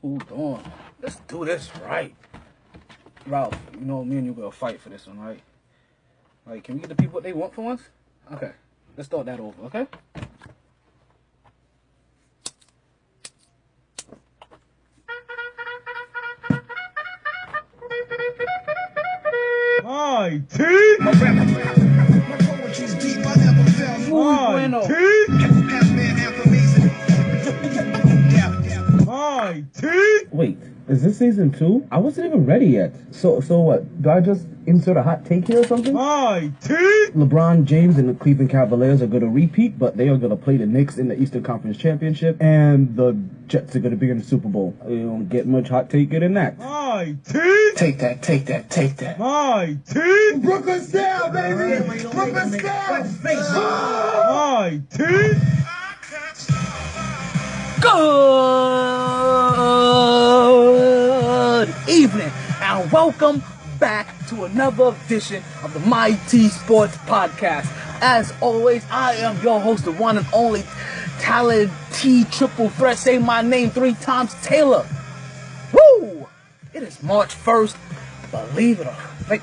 Hold on. Let's do this right. Ralph, you know me and you gonna fight for this one, right? Like, can we get the people what they want for once? Okay. Let's start that over, okay? MyT! Muy bueno. MyT! Wait, is this season 2? I wasn't even ready yet. So what? Do I just insert a hot take here or something? MyT! LeBron James and the Cleveland Cavaliers are going to repeat, but they are going to play the Knicks in the Eastern Conference Championship, and the Jets are going to be in the Super Bowl. You don't get much hot take than that. MyT! Take that. MyT! Brooklyn's down, baby! Brooklyn's down! MyT! Good evening and welcome back to another edition of the MyT Sports Podcast. As always, I am your host, the one and only Talent T Triple Threat. Say my name 3 times, Taylor. Woo! It is March 1st. Believe it or not. Like,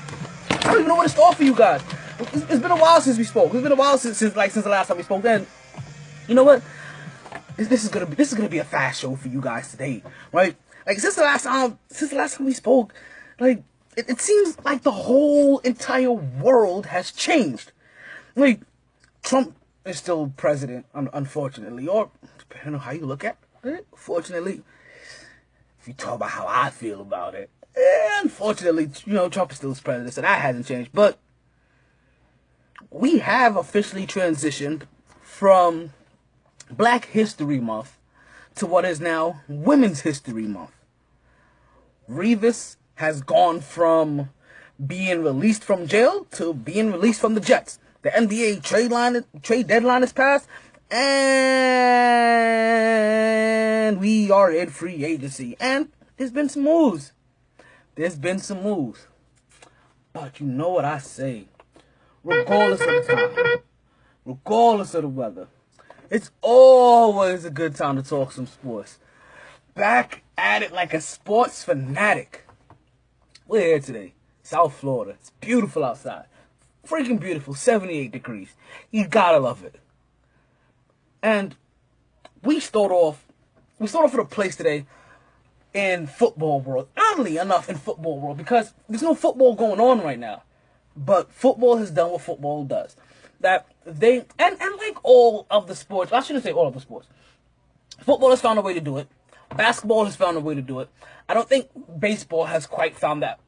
I don't even know what to start for you guys. It's been a while since we spoke. It's been a while since the last time we spoke. Then, you know what? This is gonna be a fast show for you guys today, right? Like since the last time we spoke, like it seems like the whole entire world has changed. Like Trump is still president, unfortunately, or depending on how you look at it. Fortunately, if you talk about how I feel about it, unfortunately, Trump is still president, so that hasn't changed. But we have officially transitioned from Black History Month to what is now Women's History Month. Revis has gone from being released from jail to being released from the Jets. The NBA trade deadline is passed, and we are in free agency. And there's been some moves. But you know what I say. Regardless of the time, regardless of the weather, it's always a good time to talk some sports. Back at it like a sports fanatic. We're here today, South Florida. It's beautiful outside. Freaking beautiful, 78 degrees. You gotta love it. And we start off with a place today in football world. Oddly enough, in football world, because there's no football going on right now. But football has done what football does. That they, and like all of the sports, I shouldn't say all of the sports. Football has found a way to do it. Basketball has found a way to do it. I don't think baseball has quite found it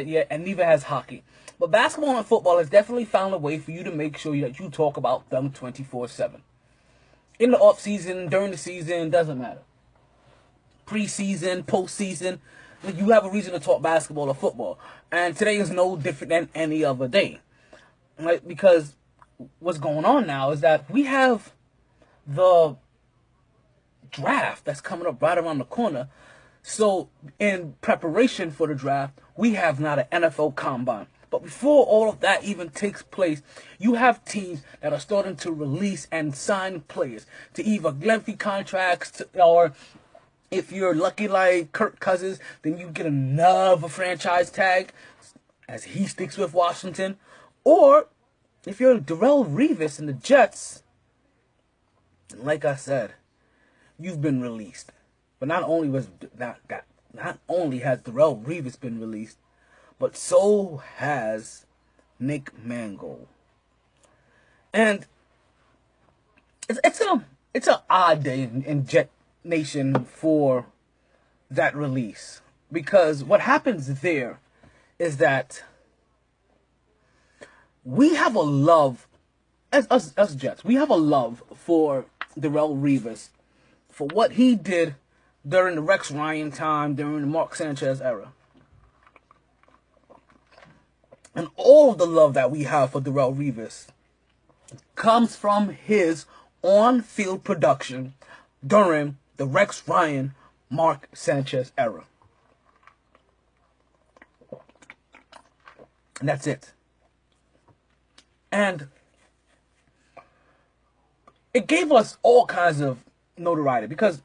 yet, and neither has hockey. But basketball and football has definitely found a way for you to make sure that you talk about them 24/7. In the off season, during the season, doesn't matter. Preseason, postseason, you have a reason to talk basketball or football. And today is no different than any other day, right? Because what's going on now is that we have the draft that's coming up right around the corner. So in preparation for the draft, we have now the NFL Combine. But before all of that even takes place, you have teams that are starting to release and sign players to either lengthy contracts or if you're lucky like Kirk Cousins, then you get another franchise tag as he sticks with Washington. Or if you're Darrelle Revis and the Jets, like I said, you've been released. But not only has Darrelle Revis been released, but so has Nick Mangold. And it's an odd day in Jet Nation for that release, because what happens there is that we have a love, as us Jets, we have a love for Darrelle Revis for what he did during the Rex Ryan time, during the Mark Sanchez era. And all of the love that we have for Darrelle Revis comes from his on-field production during the Rex Ryan, Mark Sanchez era. And that's it. And it gave us all kinds of notoriety because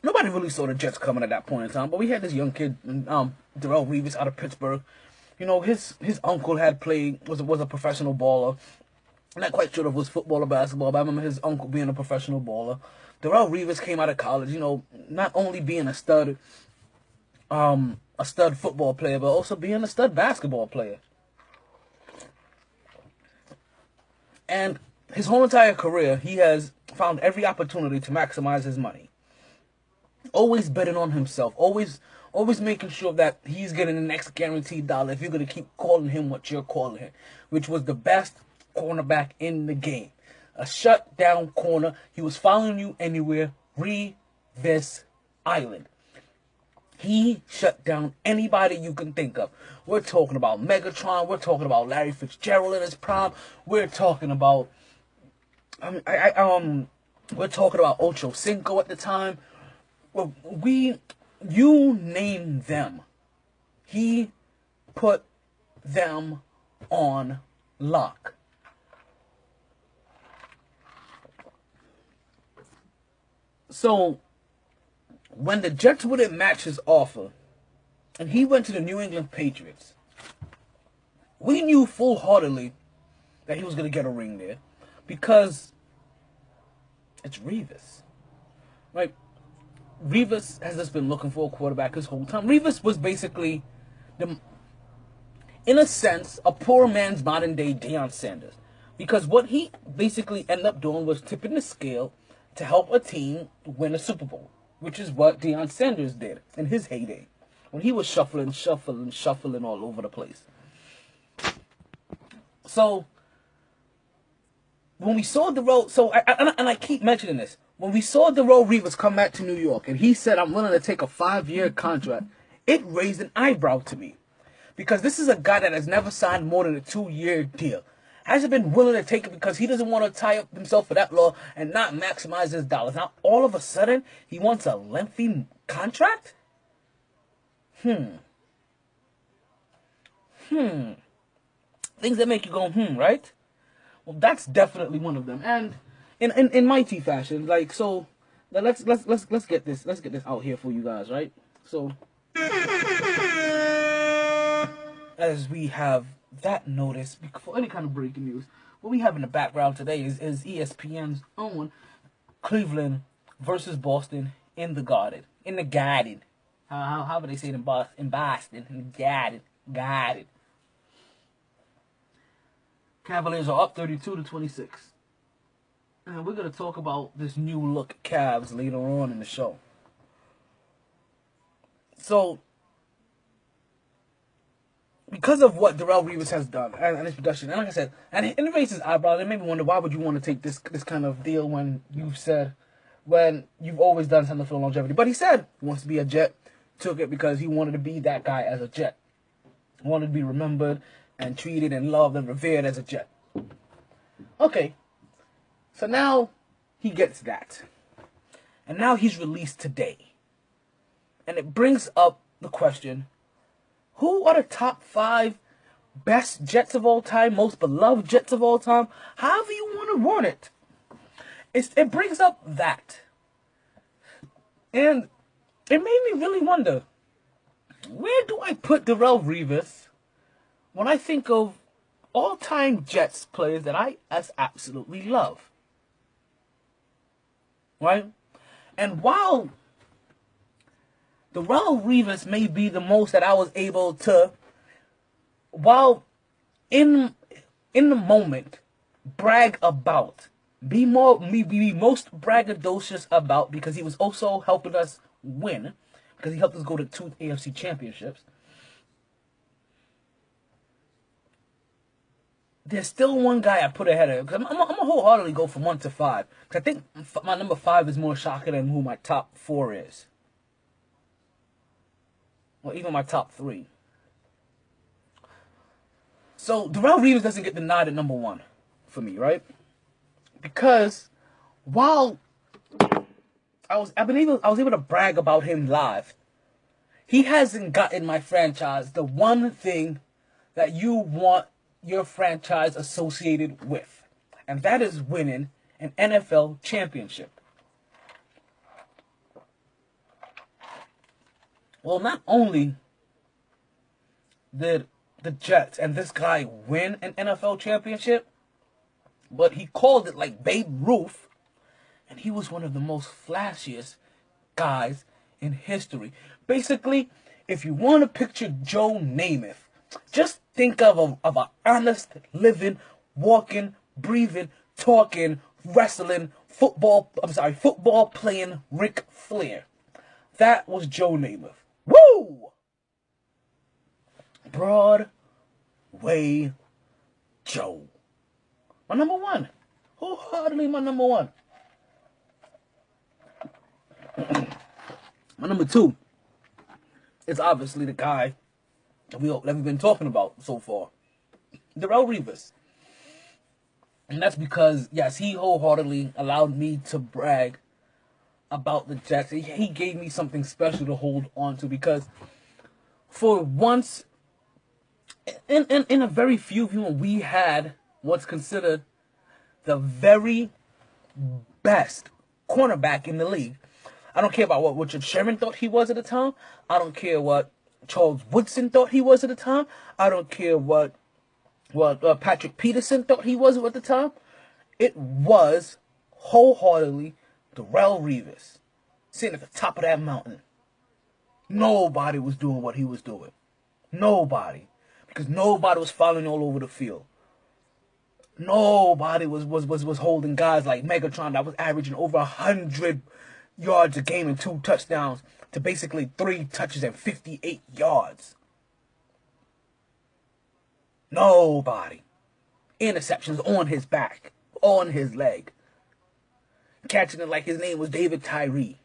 nobody really saw the Jets coming at that point in time. But we had this young kid, Darrelle Revis out of Pittsburgh. You know, his uncle had played was a professional baller. I'm not quite sure if it was football or basketball, but I remember his uncle being a professional baller. Darrelle Revis came out of college, you know, not only being a stud football player, but also being a stud basketball player. And his whole entire career, he has found every opportunity to maximize his money. Always betting on himself. Always making sure that he's getting the next guaranteed dollar if you're going to keep calling him what you're calling him, which was the best cornerback in the game. A shutdown corner. He was following you anywhere. Revis Island. He shut down anybody you can think of. We're talking about Megatron. We're talking about Larry Fitzgerald in his prime. We're talking about we're talking about Ocho Cinco at the time. Well, you name them. He put them on lock. So, when the Jets wouldn't match his offer, and he went to the New England Patriots, we knew full-heartedly that he was going to get a ring there, because it's Revis. Right? Revis has just been looking for a quarterback his whole time. Revis was basically, in a sense, a poor man's modern-day Deion Sanders. Because what he basically ended up doing was tipping the scale to help a team win a Super Bowl, which is what Deion Sanders did in his heyday, when he was shuffling all over the place. So, when we saw I keep mentioning this, when we saw Darrelle Revis come back to New York, and he said, I'm willing to take a 5-year contract, it raised an eyebrow to me. Because this is a guy that has never signed more than a 2-year deal. Hasn't been willing to take it because he doesn't want to tie up himself for that long and not maximize his dollars. Now, all of a sudden, he wants a lengthy contract? Things that make you go, right? Well, that's definitely one of them. And in MyT fashion, like, so let's get this out here for you guys, right? So as we have that notice for any kind of breaking news, what we have in the background today is ESPN's own Cleveland versus Boston in the Garden. In the Garden. How would they say it in Boston? In Boston. In the Garden. Cavaliers are up 32-26. And we're going to talk about this new look Cavs later on in the show. So, because of what Darrelle Revis has done and his production, and like I said, and it raised his eyebrows, it made me wonder, why would you want to take this kind of deal when you've always done something for longevity? But he said he wants to be a Jet, took it because he wanted to be that guy as a Jet. He wanted to be remembered and treated and loved and revered as a Jet. Okay, so now he gets that. And now he's released today. And it brings up the question, who are the top 5 best Jets of all time, most beloved Jets of all time? However you want to run it. It brings up that. And it made me really wonder, where do I put Darrelle Revis when I think of all-time Jets players that I absolutely love? Right? And while Darrelle Revis may be the most that I was able to, while in the moment, brag about, be most braggadocious about, because he was also helping us win, because he helped us go to 2 AFC championships. There's still one guy I put ahead of him, because I'm going to wholeheartedly go from 1 to 5, because I think my number 5 is more shocking than who my top 4 is. Or even my top 3. So Darrelle Revis doesn't get the nod at number 1 for me, right? Because while I was able to brag about him live, he hasn't gotten my franchise the one thing that you want your franchise associated with, and that is winning an NFL championship. Well, not only did the Jets and this guy win an NFL championship, but he called it like Babe Ruth, and he was one of the most flashiest guys in history. Basically, if you want to picture Joe Namath, just think of an honest, living, walking, breathing, talking, wrestling, football playing Ric Flair. That was Joe Namath. Woo! Broadway Joe. My number one. Wholeheartedly my number one. My number two is obviously the guy that we've been talking about so far. Darrelle Revis. And that's because, yes, he wholeheartedly allowed me to brag about the Jets. He gave me something special to hold on to because for once, in a very few we had what's considered the very best cornerback in the league. I don't care about what Richard Sherman thought he was at the time. I don't care what Charles Woodson thought he was at the time. I don't care what Patrick Peterson thought he was at the time. It was wholeheartedly Darrelle Revis sitting at the top of that mountain. Nobody was doing what he was doing. Nobody. Because nobody was falling all over the field. Nobody was holding guys like Megatron that was averaging over 100 yards a game and 2 touchdowns to basically 3 touches and 58 yards. Nobody. Interceptions on his back, on his leg. Catching it like his name was David Tyree.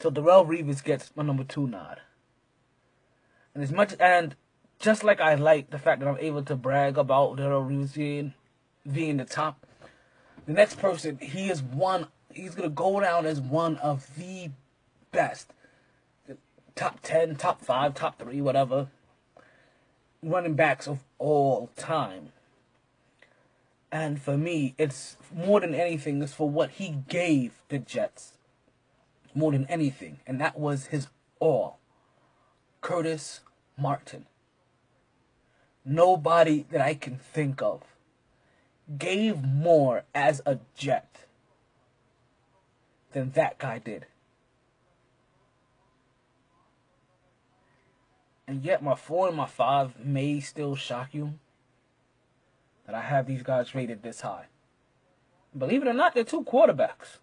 So Darrelle Revis gets my number 2 nod. And just like I like the fact that I'm able to brag about Darrelle Revis being the top, the next person, he's going to go down as one of the best. Top 10, top 5, top 3, whatever, running backs of all time. And for me, it's more than anything, it's for what he gave the Jets. More than anything. And that was his all. Curtis Martin. Nobody that I can think of gave more as a Jet than that guy did. And yet my 4 and my 5 may still shock you that I have these guys rated this high. Believe it or not, they're 2 quarterbacks.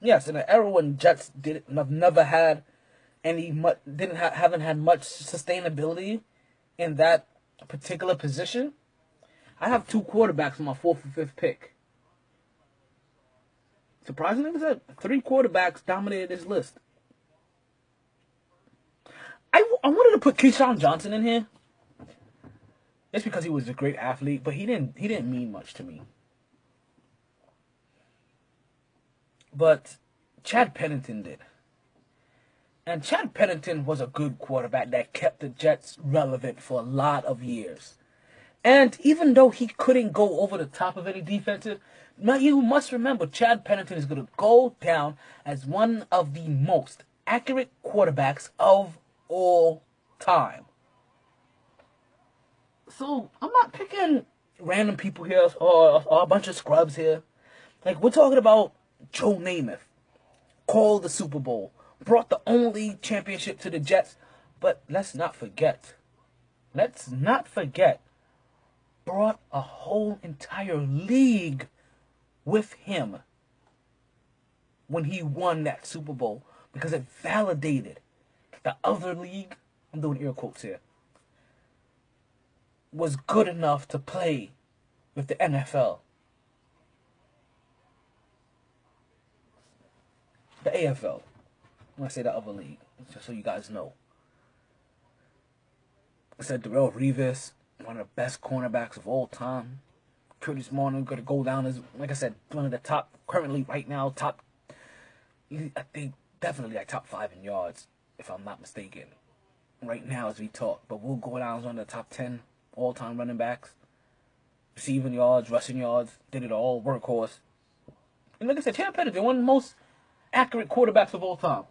Yes, in an era when Jets haven't had much sustainability in that particular position, I have 2 quarterbacks in my 4th and 5th pick. Surprisingly, like I said, 3 quarterbacks dominated this list. I wanted to put Keyshawn Johnson in here. It's because he was a great athlete, but he didn't mean much to me. But Chad Pennington did. And Chad Pennington was a good quarterback that kept the Jets relevant for a lot of years. And even though he couldn't go over the top of any defensive, you must remember Chad Pennington is going to go down as one of the most accurate quarterbacks of all time. So I'm not picking random people here or a bunch of scrubs here. Like, we're talking about Joe Namath, called the Super Bowl, brought the only championship to the Jets, but let's not forget, brought a whole entire league with him when he won that Super Bowl, because it validated the other league, I'm doing air quotes here, was good enough to play with the NFL. The AFL. When I say the other league, just so you guys know. I said Darrelle Revis, one of the best cornerbacks of all time. Curtis Martin going to go down as, like I said, one of the top, currently right now, I think definitely like top 5 in yards, if I'm not mistaken. Right now as we talk. But we'll go down as one of the top 10 all-time running backs. Receiving yards, rushing yards, did it all, workhorse. And like I said, Taylor Pettigrew, one of the most accurate quarterbacks of all time.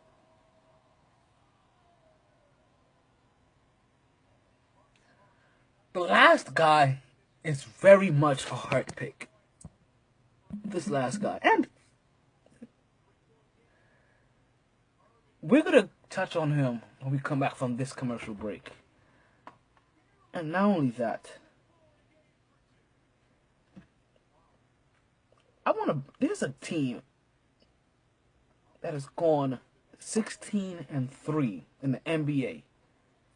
The last guy is very much a hard pick. This last guy. And we're going to touch on him when we come back from this commercial break. And not only that, there's a team that has gone 16-3 in the NBA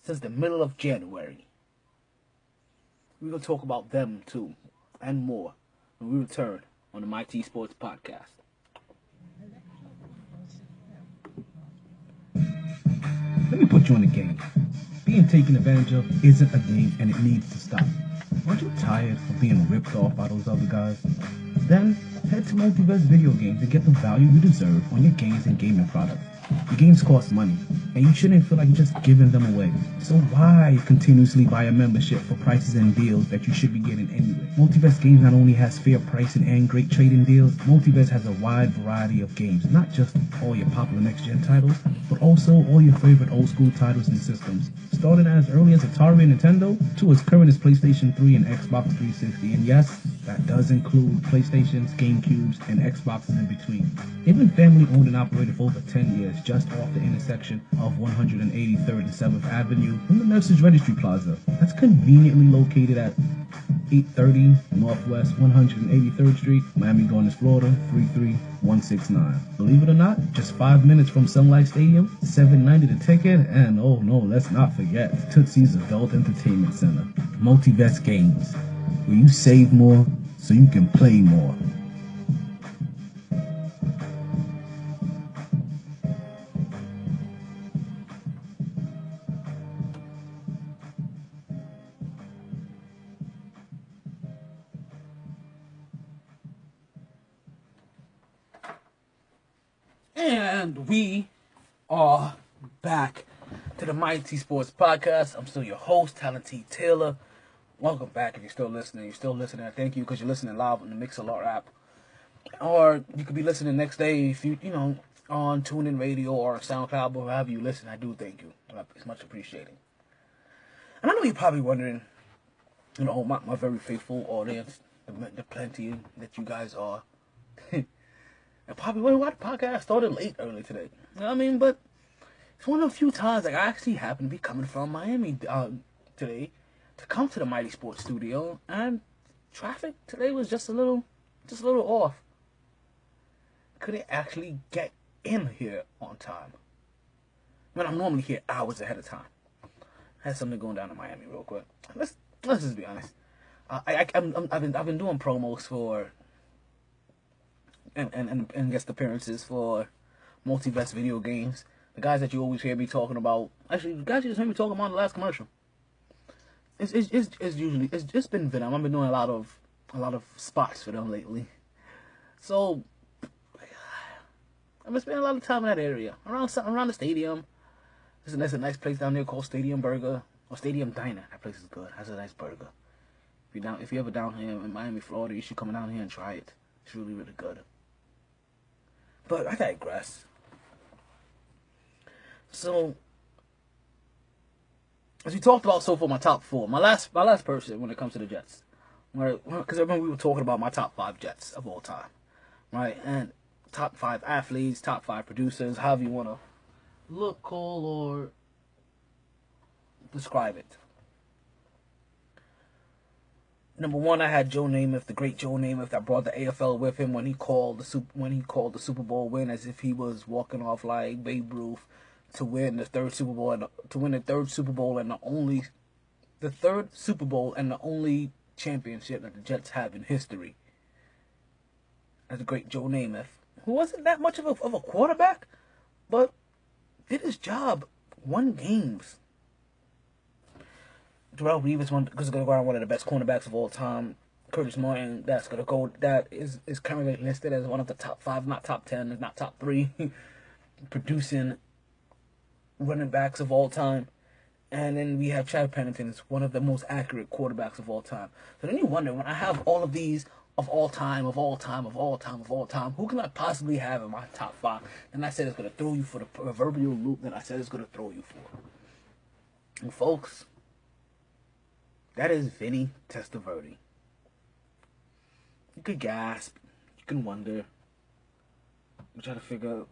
since the middle of January. We're going to talk about them too, and more, when we return on the MyT Sports Podcast. Let me put you in the game. Being taken advantage of isn't a game and it needs to stop. Aren't you tired of being ripped off by those other guys? Then head to Multiverse Video Games and get the value you deserve on your games and gaming products. Your games cost money, and you shouldn't feel like you're just giving them away. So why continuously buy a membership for prices and deals that you should be getting anyway? Multiverse Games not only has fair pricing and great trading deals, Multiverse has a wide variety of games, not just all your popular next-gen titles, but also all your favorite old-school titles and systems, starting as early as Atari and Nintendo to as current as PlayStation 3 and Xbox 360, and yes, that does include PlayStations, GameCubes, and Xboxes in between. They've been family-owned and operated for over 10 years, just off the intersection of 183rd and 7th Avenue in the Nurses Registry Plaza. That's conveniently located at 830 Northwest 183rd Street, Miami Gardens, Florida 33169. Believe it or not, just 5 minutes from Sun Life Stadium, $7.90 the ticket, and oh no, let's not forget Tootsie's Adult Entertainment Center. Multiverse Games, where you save more so you can play more. And we are back to the MyT Sports Podcast. I'm still your host, Talent T. Taylor. Welcome back if you're still listening. Thank you because you're listening live on the Mixlr app. Or you could be listening next day if you on TuneIn Radio or SoundCloud, or however you listen. I do thank you. It's much appreciated. And I know you're probably wondering, my very faithful audience, the plenty that you guys are. And probably wondering why the podcast started early today. You know what I mean? But it's one of the few times I actually happen to be coming from Miami today to come to the MyT Sports Studio, and traffic today was just a little off. Couldn't actually get in here on time. When I'm normally here hours ahead of time. I had something going down in Miami real quick. Let's just be honest. I've been doing promos for and guest appearances for Multiverse Video Games. The guys that you always hear me talking about. Actually, the guys you just heard me talking about in the last commercial. It's been Venom. I've been doing a lot of spots for them lately. So I've been spending a lot of time in that area. Around the stadium. There's a nice place down there called Stadium Burger. Or Stadium Diner. That place is good. Has a nice burger. If you're ever down here in Miami, Florida, you should come down here and try it. It's really, really good. But I digress. So, as we talked about so far, my top four, my last person when it comes to the Jets, because I remember we were talking about my top 5 Jets of all time, right? And top 5 athletes, top 5 producers, however you want to look, call, or describe it. Number 1, I had Joe Namath, the great Joe Namath, that brought the AFL with him when he called the Super Bowl win, as if he was walking off like Babe Ruth to win the third Super Bowl and the third Super Bowl and the only championship that the Jets have in history. As the great Joe Namath, who wasn't that much of a quarterback, but did his job, won games. Darrelle Revis is going to go around one of the best cornerbacks of all time. Curtis Martin, that is currently listed as one of the top 5, not top 10, not top 3, producing running backs of all time. And then we have Chad Pennington is one of the most accurate quarterbacks of all time. So then you wonder, when I have all of these of all time, who can I possibly have in my top 5? And I said it's going to throw you for the proverbial loop that I said it's going to throw you for. And folks, that is Vinny Testaverde. You could gasp, you can wonder, you try to figure out.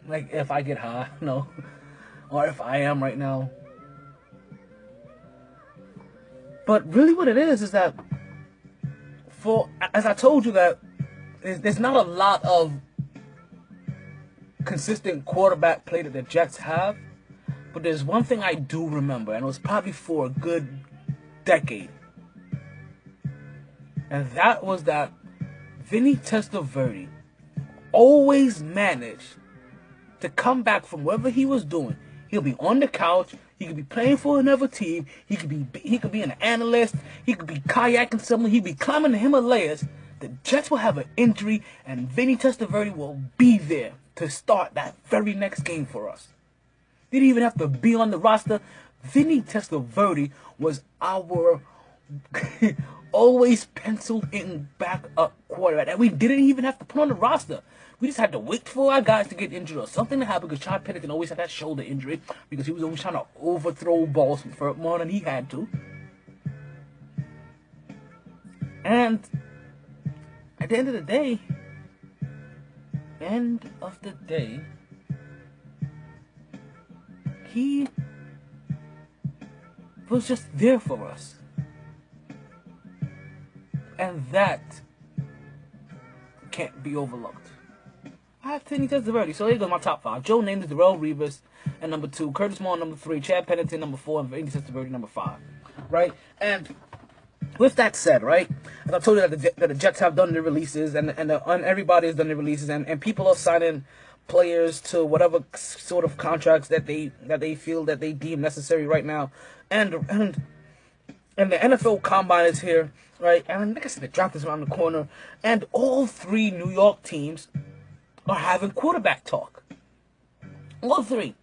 Like, if I get high, no. Or if I am right now. But really what it is that, as I told you, that there's not a lot of consistent quarterback play that the Jets have. But there's one thing I do remember, and it was probably for a good decade. And that was that Vinny Testaverde always managed to come back from whatever he was doing. He'll be on the couch. He could be playing for another team. He could be an analyst. He could be kayaking somewhere. He'd be climbing the Himalayas. The Jets will have an injury, and Vinny Testaverde will be there to start that very next game for us. Didn't even have to be on the roster. Vinny Testaverde was our always penciled in backup quarterback that we didn't even have to put on the roster. We just had to wait for our guys to get injured or something to happen, because Chad Pennington always had that shoulder injury because he was always trying to overthrow balls for more than he had to. And at the end of the day, he was just there for us. And that can't be overlooked. I have Vinny Testaverde, so here goes my top 5. Joe Namath is Darrelle Revis at number 2, Curtis Moore number 3, Chad Pennington number 4, and Vinny Testaverde number 5. Right? And with that said, right, as I told you that the Jets have done their releases, and everybody has done their releases, and people are signing players to whatever sort of contracts that they feel that they deem necessary right now, and the NFL Combine is here, right? And like I said, the draft is around the corner, and all 3 New York teams are having quarterback talk. All 3.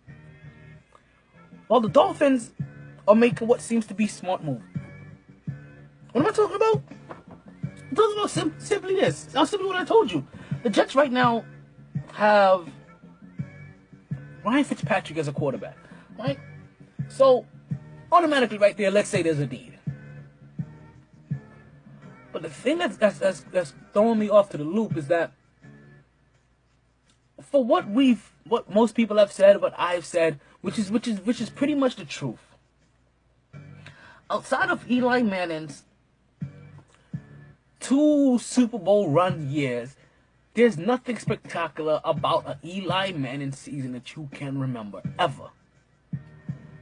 While the Dolphins are making what seems to be smart move. What am I talking about? I'm talking about simply this. Now, simply what I told you. The Jets right now have Ryan Fitzpatrick as a quarterback, right? So, automatically right there, let's say there's a need. But the thing that's throwing me off to the loop is that for what most people have said, what I've said, which is pretty much the truth. Outside of Eli Manning's 2 Super Bowl run years, there's nothing spectacular about an Eli Manning season that you can remember ever.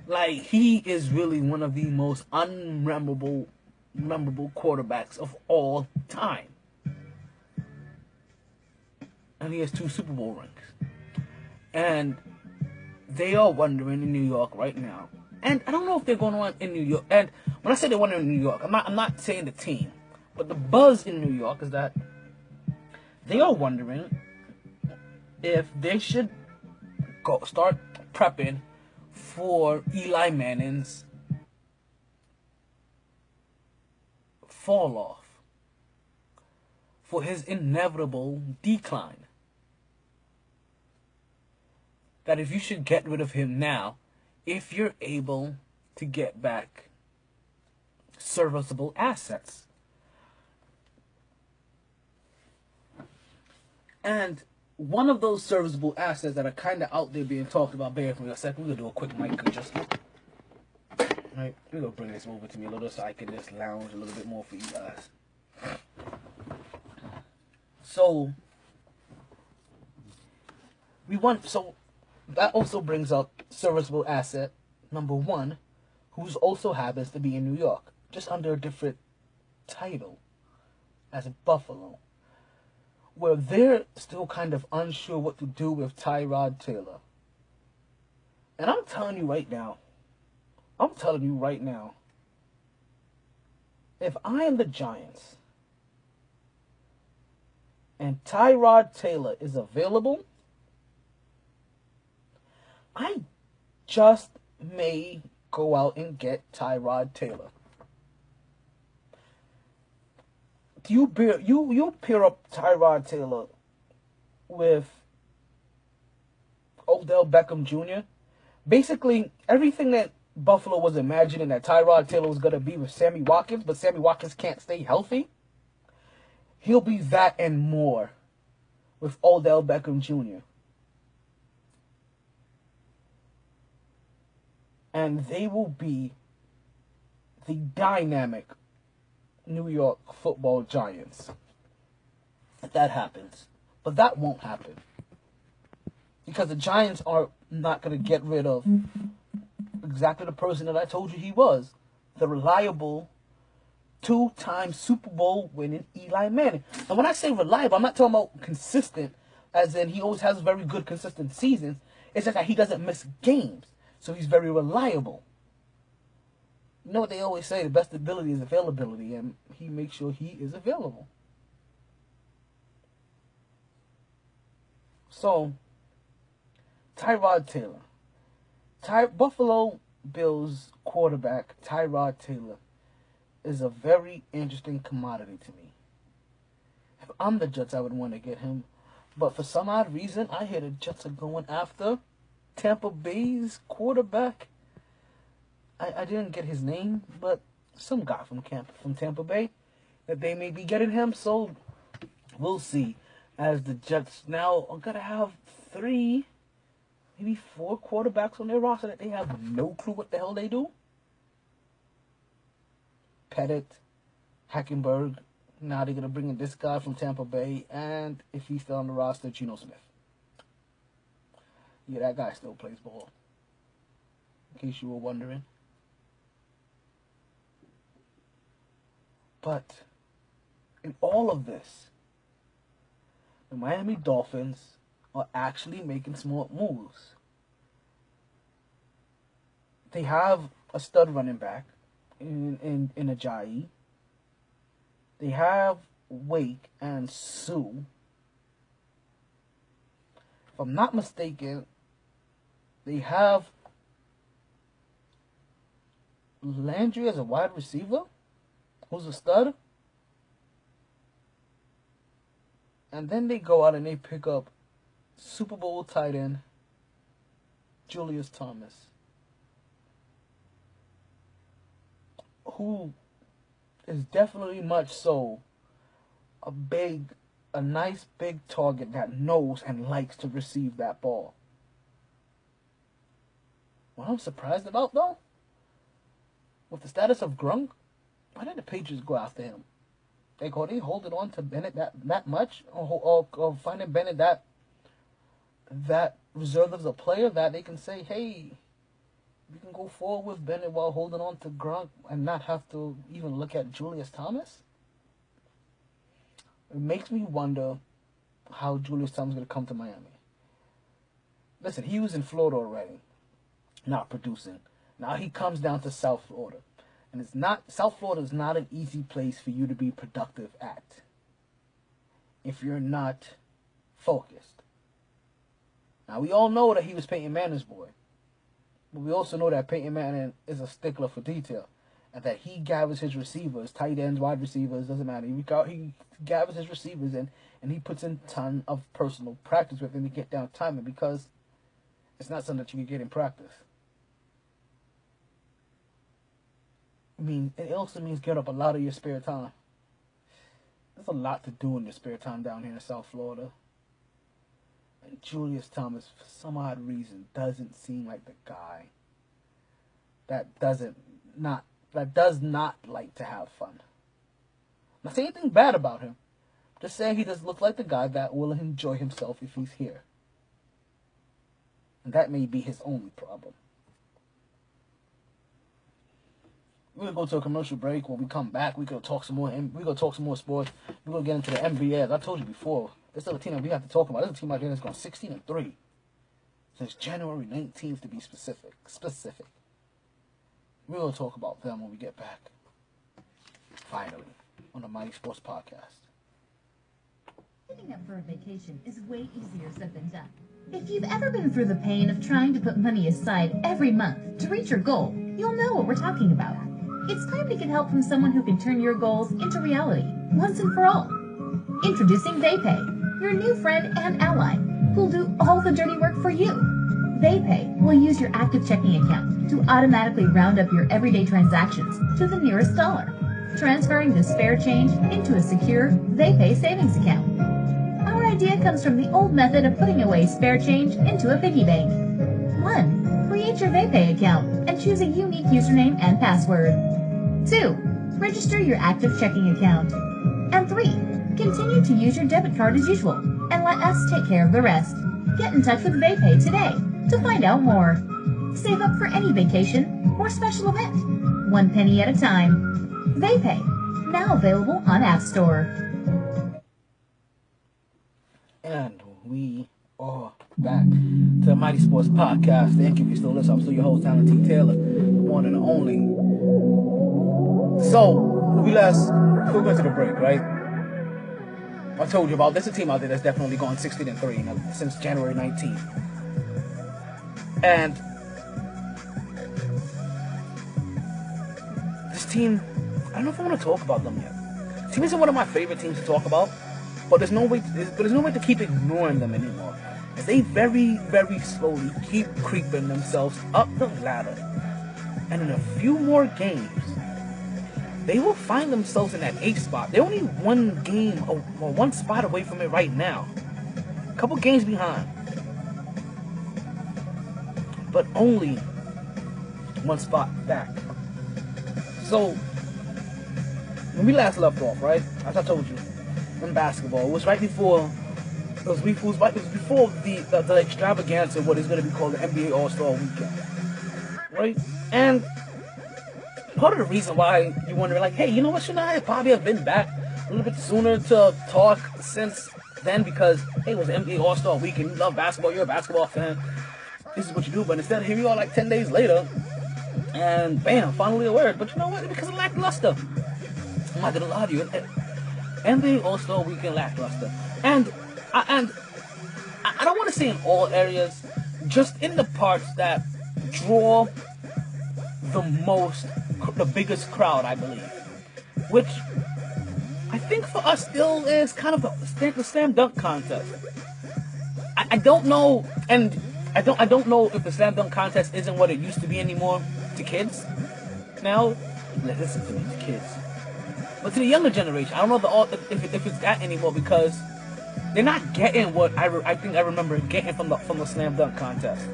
Like, he is really one of the most memorable quarterbacks of all time. And he has 2 Super Bowl rings. And they are wondering in New York right now. And I don't know if they're going on in New York. And when I say they're wondering in New York, I'm not saying the team. But the buzz in New York is that they are wondering if they should start prepping for Eli Manning's fall off, for his inevitable decline. That if you should get rid of him now, if you're able to get back serviceable assets. And one of those serviceable assets that are kind of out there being talked about, bear with me a second, we're going to do a quick mic adjustment. Right, we're going to bring this over to me a little so I can just lounge a little bit more for you guys. So that also brings up serviceable asset number 1, who's also happens to be in New York, just under a different title as Buffalo, where they're still kind of unsure what to do with Tyrod Taylor. And I'm telling you right now, if I am the Giants and Tyrod Taylor is available, I just may go out and get Tyrod Taylor. You pair up Tyrod Taylor with Odell Beckham Jr. Basically, everything that Buffalo was imagining that Tyrod Taylor was going to be with Sammy Watkins, but Sammy Watkins can't stay healthy, he'll be that and more with Odell Beckham Jr. And they will be the dynamic New York Football Giants. If that happens. But that won't happen. Because the Giants are not going to get rid of exactly the person that I told you he was. The reliable, 2-time Super Bowl winning Eli Manning. And when I say reliable, I'm not talking about consistent, as in he always has very good consistent seasons. It's just that he doesn't miss games. So he's very reliable. You know what they always say, the best ability is availability, and he makes sure he is available. So, Tyrod Taylor. Buffalo Bills quarterback Tyrod Taylor is a very interesting commodity to me. If I'm the Jets, I would want to get him. But for some odd reason, I hear the Jets are going after Tampa Bay's quarterback. I didn't get his name, but some guy from Tampa Bay, that they may be getting him. So we'll see. As the Jets now are going to have 3, maybe 4 quarterbacks on their roster that they have no clue what the hell they do. Pettit, Hackenberg. Now they're going to bring in this guy from Tampa Bay. And if he's still on the roster, Geno Smith. Yeah, that guy still plays ball. In case you were wondering. But in all of this, the Miami Dolphins are actually making smart moves. They have a stud running back in Ajayi. They have Wake and Sue. If I'm not mistaken, they have Landry as a wide receiver, who's a stud. And then they go out and they pick up Super Bowl tight end Julius Thomas, who is definitely much so a nice big target that knows and likes to receive that ball. What I'm surprised about, though, with the status of Grunk, why did the Patriots go after him? They holding on to Bennett that much, or finding Bennett that reserved as a player that they can say, hey, we can go forward with Bennett while holding on to Grunk and not have to even look at Julius Thomas? It makes me wonder how Julius Thomas is going to come to Miami. Listen, he was in Florida already, not producing. Now he comes down to South Florida. And South Florida is not an easy place for you to be productive at if you're not focused. Now, we all know that he was Peyton Manning's boy. But we also know that Peyton Manning is a stickler for detail. And that he gathers his receivers, tight ends, wide receivers, doesn't matter. He gathers his receivers in, and he puts in a ton of personal practice with them to get down timing, because it's not something that you can get in practice. I mean, it also means get up a lot of your spare time. There's a lot to do in your spare time down here in South Florida. And Julius Thomas, for some odd reason, doesn't seem like the guy that does not like to have fun. I'm not saying anything bad about him. Just saying he doesn't look like the guy that will enjoy himself if he's here. And that may be his only problem. We're gonna go to a commercial break. When we come back, we're gonna talk some more. We're gonna talk some more sports. We're gonna get into the NBA. As I told you before, this other team that we have to talk about. This is a team out here that's gone 16-3 since January 19th, to be specific. We're gonna talk about them when we get back. Finally, on the MyT Sports Podcast. Setting up for a vacation is way easier said than done. If you've ever been through the pain of trying to put money aside every month to reach your goal, you'll know what we're talking about. It's time to get help from someone who can turn your goals into reality, once and for all. Introducing TheyPay, your new friend and ally, who'll do all the dirty work for you. TheyPay will use your active checking account to automatically round up your everyday transactions to the nearest dollar, transferring the spare change into a secure TheyPay savings account. Our idea comes from the old method of putting away spare change into a piggy bank. 1. Create your TheyPay account and choose a unique username and password. 2. Register your active checking account. And 3. Continue to use your debit card as usual and let us take care of the rest. Get in touch with TheyPay today to find out more. Save up for any vacation or special event. 1 penny at a time. TheyPay, now available on App Store. And we are back to the Mighty Sports Podcast. Thank you if you're still listening. I'm still your host, Alan T. Taylor, the one and only. So, we last, before we go to the break, right? I told you about, there's a team out there that's definitely gone 16-3 since January 19th. And this team, I don't know if I want to talk about them yet. This team isn't one of my favorite teams to talk about, but there's no way to keep ignoring them anymore. As they very, very slowly keep creeping themselves up the ladder. And in a few more games, they will find themselves in that 8th spot. They're only one game or one spot away from it right now. A couple games behind. But only one spot back. So, when we last left off, right? As I told you, in basketball, it was right before the extravaganza of what is going to be called the NBA All-Star Weekend, right? And part of the reason why you wonder, like, hey, you know what, should I probably have been back a little bit sooner to talk since then, because, hey, it was the NBA All-Star Weekend, you love basketball, you're a basketball fan, this is what you do. But instead, here you are like 10 days later, and bam, finally a word. But you know what, because of lackluster, I'm not going to lie to you, NBA All-Star Weekend lackluster. And I don't want to say in all areas, just in the parts that draw the biggest crowd, I believe. Which I think for us still is kind of the slam dunk contest. I don't know, and I don't know if the slam dunk contest isn't what it used to be anymore to kids. Now, listen to me, to kids. But to the younger generation, I don't know if it's that anymore, because they're not getting what I think I remember getting from the slam dunk contest.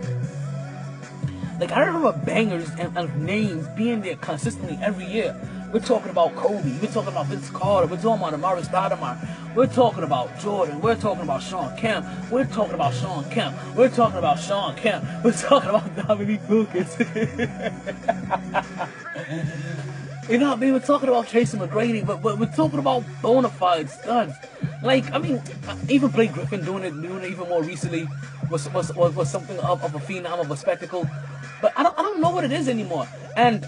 Like, I remember bangers and names being there consistently every year. We're talking about Kobe. We're talking about Vince Carter. We're talking about Amari Stoudemire. We're talking about Jordan. We're talking about Sean Kemp. We're talking about Sean Kemp. We're talking about Sean Kemp. We're talking about Dominique Lucas. You know what I mean? We're talking about Tracy McGrady, but we're talking about bona fide studs. Like, I mean, even Blake Griffin doing it even more recently was something of a phenom, of a spectacle. But I don't know what it is anymore. And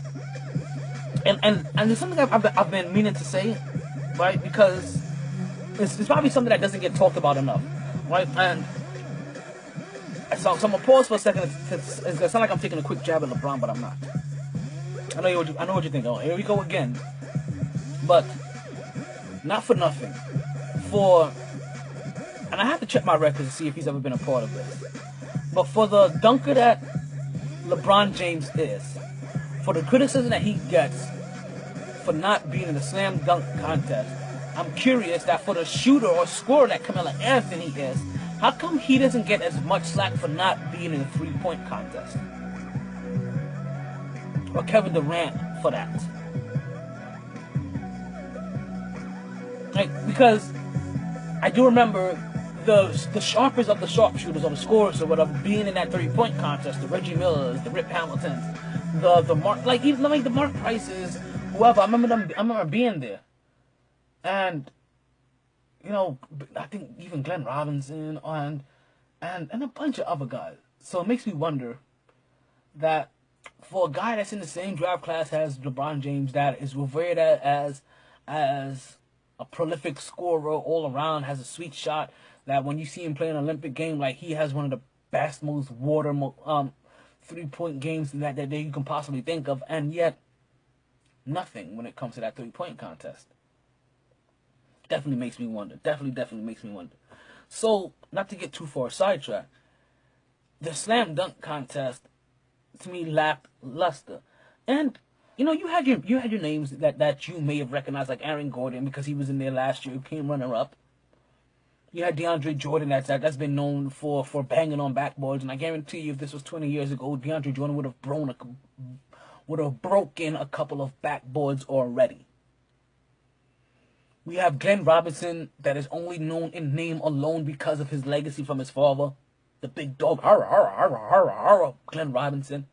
there's something I've been meaning to say, right? Because it's probably something that doesn't get talked about enough, right? And so I'm gonna pause for a second. It's gonna sound like I'm taking a quick jab at LeBron, but I'm not. I know what you think. Oh, here we go again. But not for nothing. And I have to check my records to see if he's ever been a part of this. But for the dunker that LeBron James is, for the criticism that he gets for not being in the slam dunk contest, I'm curious that for the shooter or scorer that Carmelo Anthony is, how come he doesn't get as much slack for not being in the three-point contest? Or Kevin Durant for that? Like, because I do remember the sharpest of the sharpshooters or the scorers or whatever being in that three-point contest, the Reggie Millers, the Rip Hamiltons, the Mark, like even like the Mark Prices, whoever. I remember being there, and you know, I think even Glenn Robinson and a bunch of other guys. So it makes me wonder that for a guy that's in the same draft class as LeBron James, that is revered as a prolific scorer all around, has a sweet shot, that when you see him play an Olympic game, like he has one of the best, most three-point games that you can possibly think of, and yet nothing when it comes to that three-point contest. Definitely makes me wonder. Definitely makes me wonder. So, not to get too far sidetracked, the slam dunk contest to me lacked luster, and you had your names that you may have recognized, like Aaron Gordon, because he was in there last year, came runner up. You had DeAndre Jordan that's been known for banging on backboards, and I guarantee you, if this was 20 years ago, DeAndre Jordan would have broken a couple of backboards already. We have Glenn Robinson, that is only known in name alone because of his legacy from his father, the big dog, Glenn Robinson.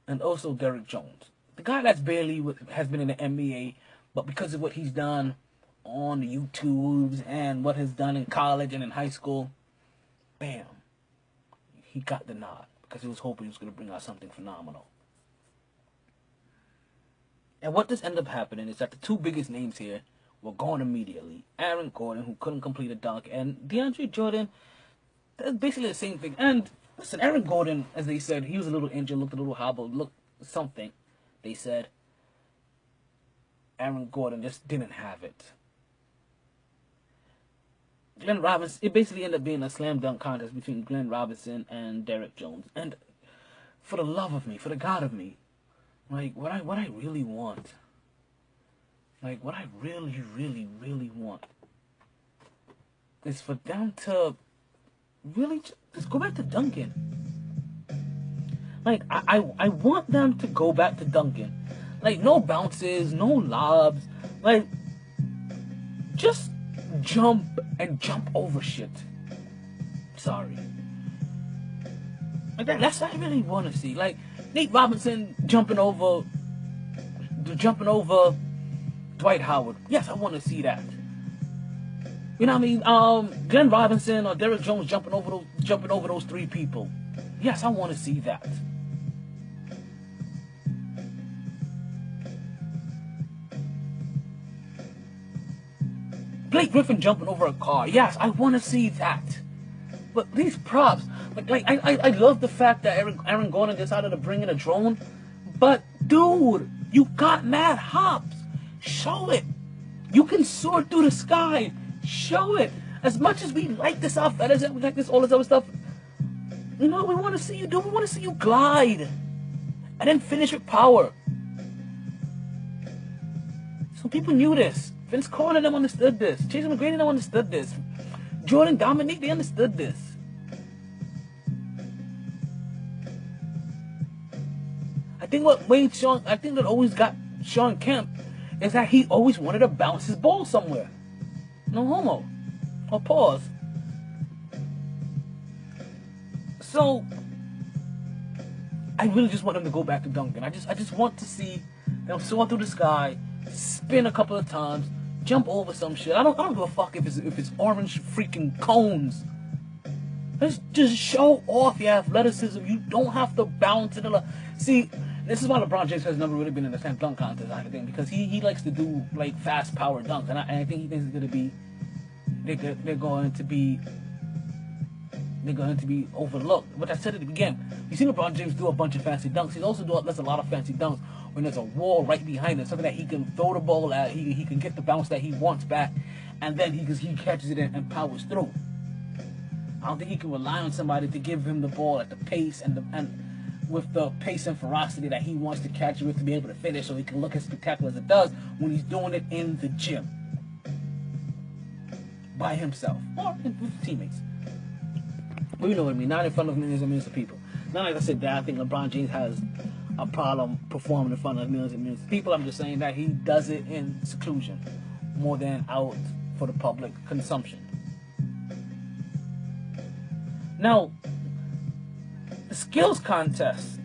And also Derrick Jones, the guy that's barely has been in the NBA, but because of what he's done on the YouTubes and what he's done in college and in high school, bam, he got the nod because he was hoping he was going to bring out something phenomenal. And what this ended up happening is that the two biggest names here were gone immediately. Aaron Gordon, who couldn't complete a dunk, and DeAndre Jordan, that's basically the same thing. And listen, Aaron Gordon, as they said, he was a little injured, looked a little hobbled, looked something. They said Aaron Gordon just didn't have it. Glenn Robinson, it basically ended up being a slam dunk contest between Glenn Robinson and Derrick Jones. And for the love of me, for the God of me, like, what I really want, like, what I really want is for them to really just go back to dunking. Like, I want them to go back to dunking. Like, no bounces, no lobs. Like, just jump over shit. Sorry. Like, that's what I really want to see. Like, Nate Robinson jumping over Dwight Howard. Yes, I want to see that. You know what I mean? Glenn Robinson or Derrick Jones jumping over those three people. Yes, I want to see that. Blake Griffin jumping over a car. Yes, I want to see that. But these props, I love the fact that Aaron Gordon decided to bring in a drone. But dude, you got mad hops. Show it. You can soar through the sky. Show it. As much as we like this athleticism, we like this all this other stuff, you know what we want to see you do? We want to see you glide and then finish with power. So people knew this. Vince Carter and them understood this. Jason McGrady and them understood this. Jordan Dominique, they understood this. I think that always got Sean Kemp is that he always wanted to bounce his ball somewhere. No homo. Or pause. So I really just want him to go back to dunking. I just want to see them soar through the sky, spin a couple of times, jump over some shit. I don't give a fuck if it's orange freaking cones. Let's just show off your athleticism. You don't have to bounce it. See, this is why LeBron James has never really been in the slam dunk contest, I think, because he likes to do like fast power dunks, and I think he thinks it's they're going to be overlooked. But I said at the beginning, you see LeBron James do a bunch of fancy dunks. He also does a lot of fancy dunks when there's a wall right behind him, something that he can throw the ball at, he can get the bounce that he wants back, and then he catches it and powers through. I don't think he can rely on somebody to give him the ball at the pace and with the pace and ferocity that he wants to catch it with to be able to finish, so he can look as spectacular as it does when he's doing it in the gym by himself or with teammates. Well, you know what I mean. Not in front of millions and millions of people. Not like I said that I think LeBron James has a problem performing in front of millions and millions of people. I'm just saying that he does it in seclusion more than out for the public consumption. Now, the skills contest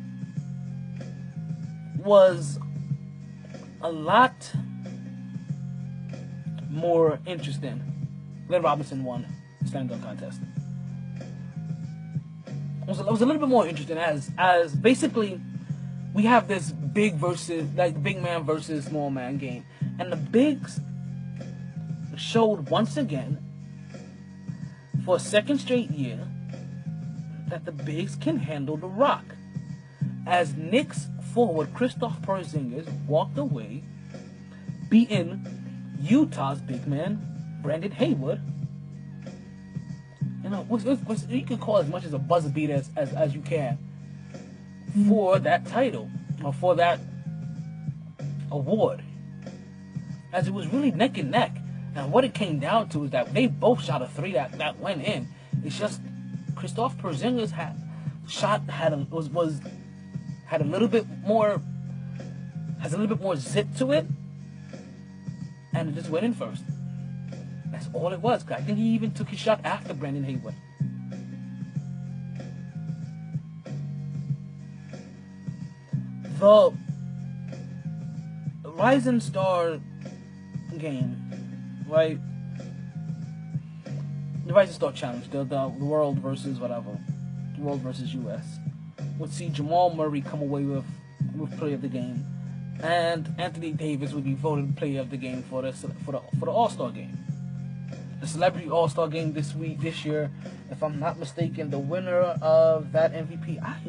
was a lot more interesting. Glenn Robinson won the slam dunk contest. It was a little bit more interesting as basically we have this big man versus small man game, and the bigs showed once again for a second straight year that the Bigs can handle the rock. As Knicks forward Kristaps Porzingis walked away, beating Utah's big man, Brandon Haywood. You know, you can call it as much as a buzzer beat as you can for that title, or for that award. As it was really neck and neck. And what it came down to is that they both shot a three that went in. It's just Kristaps Porzingis had a little bit more zip to it, and it just went in first. That's all it was. I think he even took his shot after Brandon Haywood. The Rising Star game, right? The Rising Star Challenge, the world versus whatever, world versus US, would see Jamal Murray come away with player of the game, and Anthony Davis would be voted player of the game for the All-Star game. The Celebrity All-Star game this year, if I'm not mistaken, the winner of that MVP, I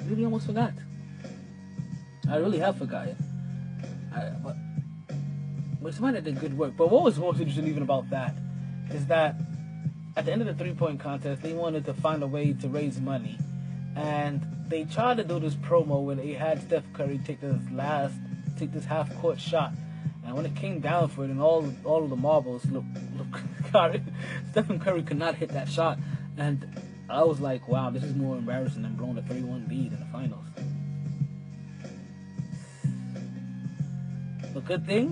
really almost forgot. I really have forgotten. But somebody did good work. But what was most interesting even about that is that at the end of the three-point contest, they wanted to find a way to raise money. And they tried to do this promo where they had Steph Curry take this half-court shot. And when it came down for it, and all of the marbles look, Stephen Curry could not hit that shot. And I was like, wow, this is more embarrassing than blowing a 3-1 lead in the finals. The good thing,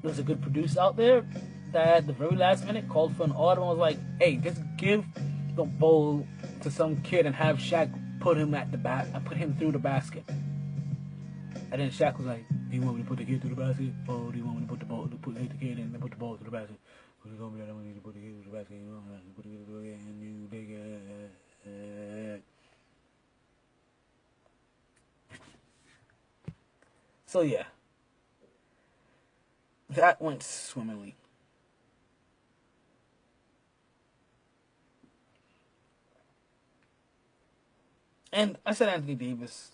there was a good producer out there that at the very last minute called for an audible and was like, hey, just give the ball to some kid and have Shaq put him through the basket. And then Shaq was like, do you want me to put the kid through the basket? Or do you want me to put the kid in and put the ball through the basket? Because you told me that I want you to put the kid through the basket. You want me to put the kid through the basket and you big ass. So yeah. That went swimmingly. And I said Anthony Davis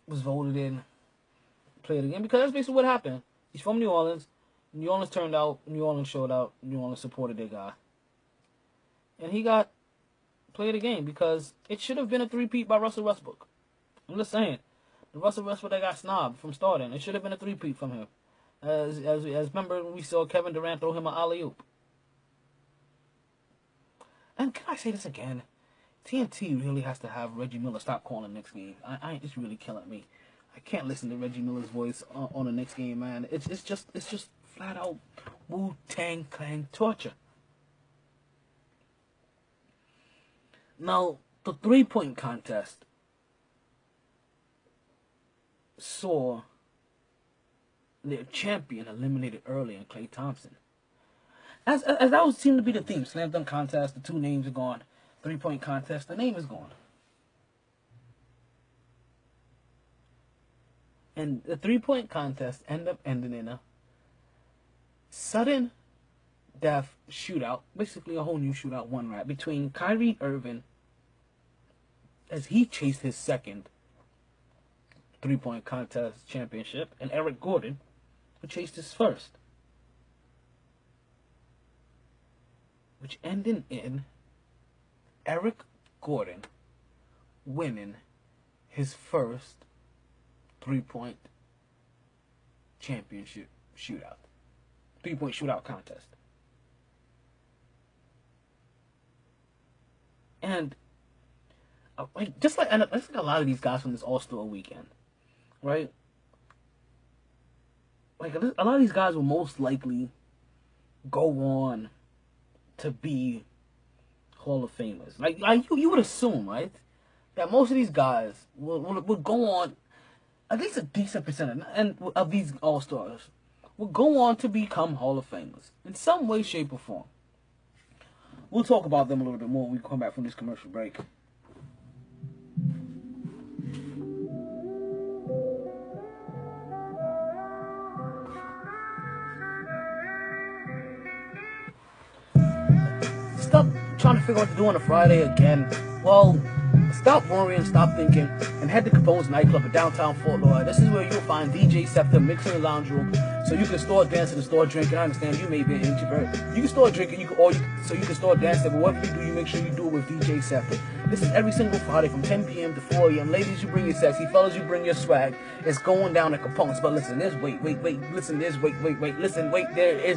was voted in, played of the game, because that's basically what happened. He's from New Orleans. New Orleans turned out. New Orleans showed out. New Orleans supported their guy. And he got play of the game because it should have been a three-peat by Russell Westbrook. I'm just saying. The Russell Westbrook that got snobbed from starting. It should have been a three-peat from him. As remember when we saw Kevin Durant throw him an alley-oop. And can I say this again? TNT really has to have Reggie Miller stop calling next game. It's really killing me. I can't listen to Reggie Miller's voice on the next game, man. It's just flat out Wu-Tang Clan torture. Now, the three-point contest saw their champion eliminated early in Klay Thompson. As that would seem to be the theme. Slam dunk contest, the two names are gone. Three-point contest, the name is gone. And the three-point contest ended up ending in a sudden death shootout, basically a whole new shootout one, right, between Kyrie Irving as he chased his second three-point contest championship, and Eric Gordon, who chased his first. Which ended in Eric Gordon winning his first three-point championship shootout. Three-point shootout contest. And just like a lot of these guys from this All-Star weekend, right? Like a lot of these guys will most likely go on to be Hall of Famers. Like you would assume, right, that most of these guys will go on, at least a decent percentage of these All-Stars will go on to become Hall of Famers in some way, shape, or form. We'll talk about them a little bit more when we come back from this commercial break. to figure out what to do on a Friday again, well, stop worrying, stop thinking, and head to Capone's nightclub in downtown Fort Lauderdale. This is where you'll find DJ Scepter mixing in the lounge room, so you can start dancing and start drinking. I understand you may be an introvert. You can start drinking, so you can start dancing, but whatever you do, you make sure you do it with DJ Scepter. This is every single Friday from 10 p.m. to 4 a.m. Ladies, you bring your sexy. Fellas, you bring your swag. It's going down at Capone's. But listen, there is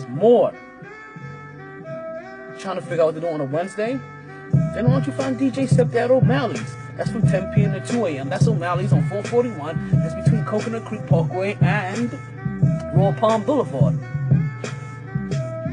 more. Trying to figure out what to do on a Wednesday? Then why don't you find DJ Scepter at O'Malley's? That's from 10 p.m. to 2 a.m. That's O'Malley's on 441. That's between Coconut Creek Parkway and Royal Palm Boulevard.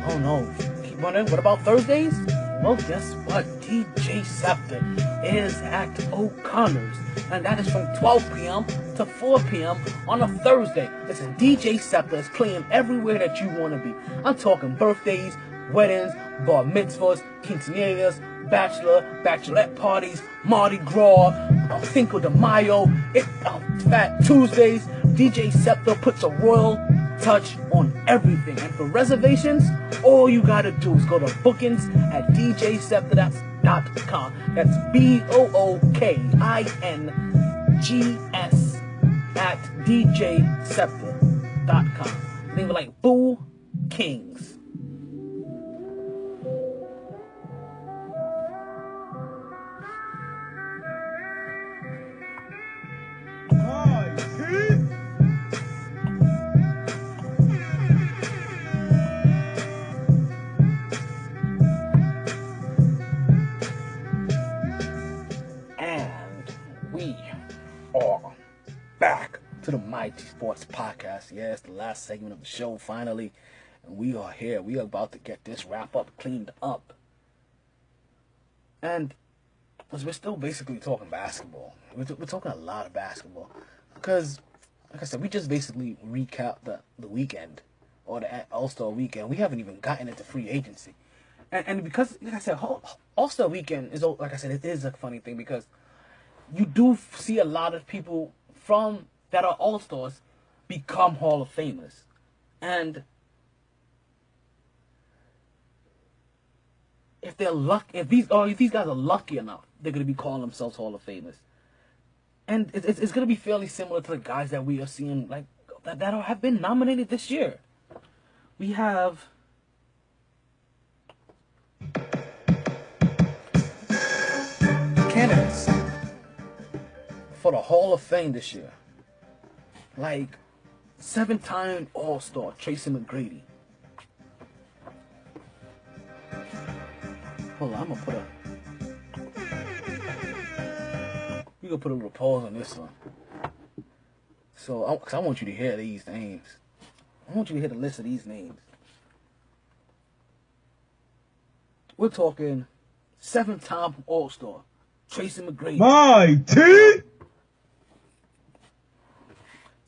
Oh no. Keep wondering, what about Thursdays? Well, guess what? DJ Scepter is at O'Connor's. And that is from 12 p.m. to 4 p.m. on a Thursday. Listen, DJ Scepter is playing everywhere that you want to be. I'm talking birthdays, weddings, bar mitzvahs, quinceañeras, bachelorette parties, Mardi Gras, Cinco de Mayo, Fat Tuesdays. DJ Scepter puts a royal touch on everything. And for reservations, all you gotta do is go to bookings at djscepter.com. That's BOOKINGS at djscepter.com. Name it like Boo Kings. Back to the MyT Sports Podcast. Yeah, it's the last segment of the show finally, and we are here. We are about to get this wrap up cleaned up, and we're still basically talking basketball. We're talking a lot of basketball because, like I said, we just basically recapped the weekend or the All-Star weekend. We haven't even gotten into free agency, and because, like I said, All-Star weekend is, like I said, it is a funny thing because you do see a lot of people from that are all-stars become Hall of Famers. And if these guys are lucky enough, they're gonna be calling themselves Hall of Famers. And it's gonna be fairly similar to the guys that we are seeing like that have been nominated this year. We have candidates for the Hall of Fame this year. Like 7-time All-Star Tracy McGrady. Hold on, we gonna put a little pause on this one. So, cause I want you to hear these names. I want you to hear the list of these names. We're talking 7-time All-Star Tracy McGrady. MyT!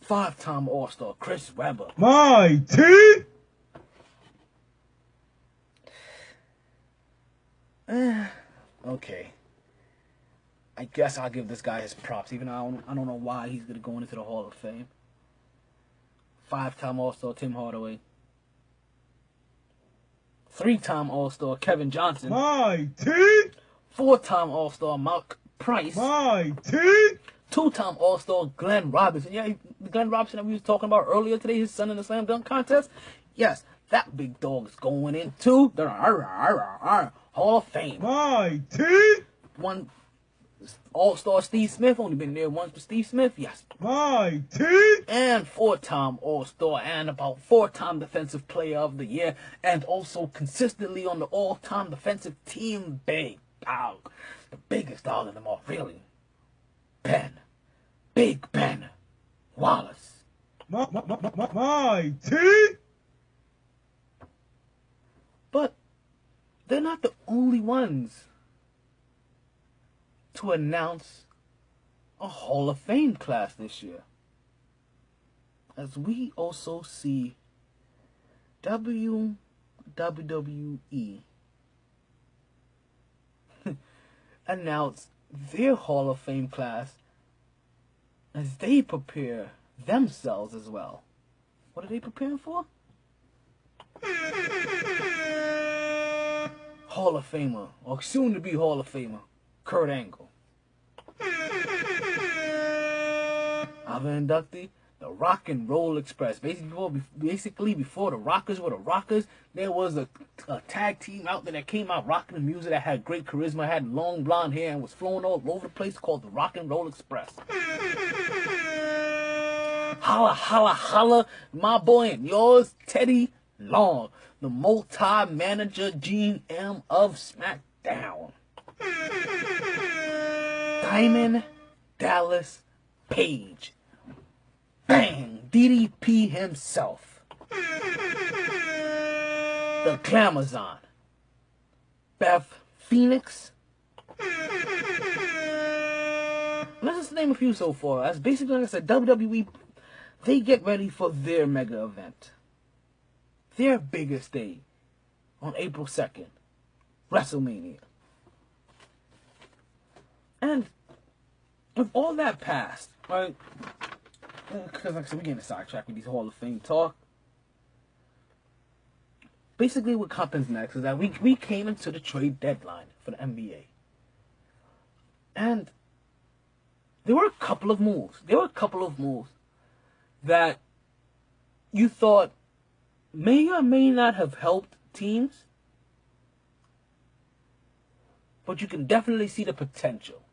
5-time All-Star Chris Webber. MyT! Okay. I guess I'll give this guy his props, even though I don't know why he's gonna go into the Hall of Fame. 5-time All-Star Tim Hardaway. 3-time All-Star Kevin Johnson. MyT! 4-time All-Star Mark Price. MyT! 2-time All-Star Glenn Robinson. Yeah, Glenn Robinson that we was talking about earlier today, his son in the slam dunk contest. Yes, that big dog is going into the Hall of Fame. MyT! 1 All-Star Steve Smith, only been there once for Steve Smith, yes. MyT! And 4-time All-Star and about 4-time Defensive Player of the Year, and also consistently on the all-time defensive team, big dog. The biggest dog of them all, really. Big Ben Wallace. MyT! But they're not the only ones to announce a Hall of Fame class this year, as we also see WWE announce their Hall of Fame class as they prepare themselves as well. What are they preparing for? Hall of Famer, or soon to be Hall of Famer, Kurt Angle. Other inductee, the Rock and Roll Express. Basically before the Rockers were the Rockers, there was a tag team out there that came out rocking the music, that had great charisma, had long blonde hair, and was flowing all over the place, called the Rock and Roll Express. Holla, holla, holla, my boy and yours, Teddy Long, the multi-manager GM of SmackDown. Diamond Dallas Page. Bang! DDP himself. The Glamazon. Beth Phoenix. Let's just name a few so far. That's basically, like I said, WWE, they get ready for their mega event. Their biggest day on April 2nd. WrestleMania. And with all that passed, right? Because like I said, we're getting sidetracked with these Hall of Fame talk. Basically, what happens next is that we came into the trade deadline for the NBA. And there were a couple of moves. That you thought may or may not have helped teams. But you can definitely see the potential.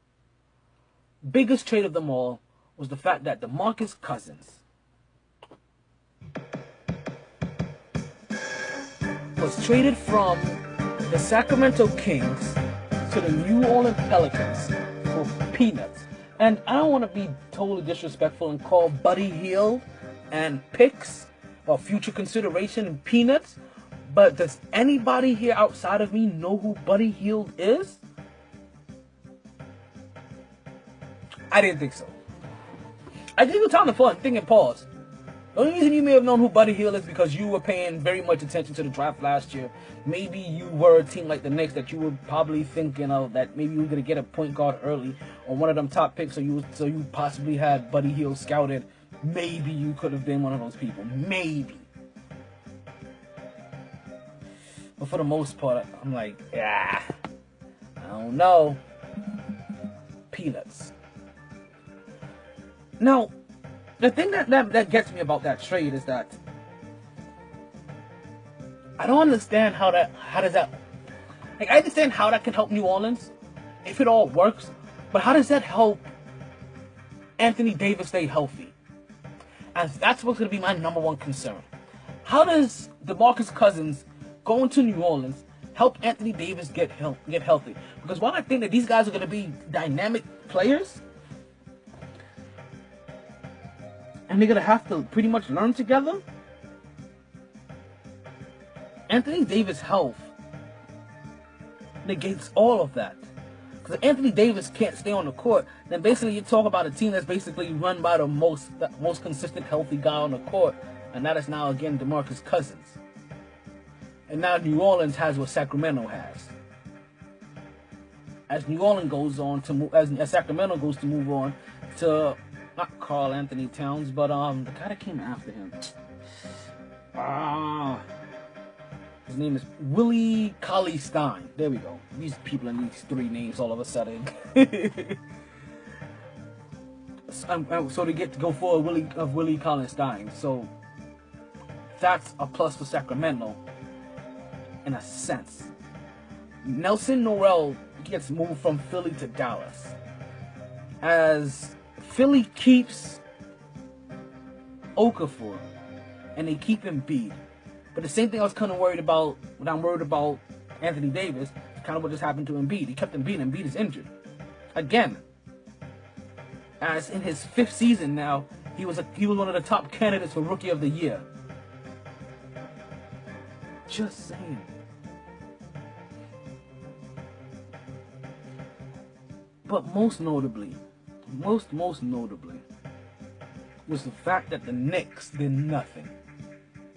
Biggest trade of them all was the fact that DeMarcus Cousins was traded from the Sacramento Kings to the New Orleans Pelicans for peanuts. And I don't want to be totally disrespectful and call Buddy Hield and picks or future consideration peanuts, but does anybody here outside of me know who Buddy Hield is? I didn't think so. I gave you time to fun, think and pause. The only reason you may have known who Buddy Hield is because you were paying very much attention to the draft last year. Maybe you were a team like the Knicks that you were probably thinking of that maybe you were going to get a point guard early or one of them top picks, so you possibly had Buddy Hield scouted. Maybe you could have been one of those people. Maybe. But for the most part, I'm like, I don't know. Peanuts. Now, the thing that gets me about that trade is that I don't understand how does that, like, I understand how that can help New Orleans if it all works, but how does that help Anthony Davis stay healthy? And that's what's going to be my number one concern. How does DeMarcus Cousins going to New Orleans help Anthony Davis get healthy? Because while I think that these guys are going to be dynamic players, and they're going to have to pretty much learn together, Anthony Davis' health negates all of that. Because if Anthony Davis can't stay on the court, then basically you talk about a team that's basically run by the most consistent healthy guy on the court, and that is now again DeMarcus Cousins. And now New Orleans has what Sacramento has. As New Orleans goes on to move, as Sacramento goes to move on to not Karl Anthony Towns, but the guy that came after him. His name is Willie Cauley-Stein. There we go. These people in these three names all of a sudden. So they get to go for Willie Cauley-Stein. So that's a plus for Sacramento in a sense. Nelson Norrell gets moved from Philly to Dallas. As Philly keeps Okafor and they keep Embiid. But the same thing I was kind of worried about when I'm worried about Anthony Davis, kind of what just happened to Embiid. He kept Embiid, and Embiid is injured. Again, as in his 5th season now, he was one of the top candidates for Rookie of the Year. Just saying. But most notably, was the fact that the Knicks did nothing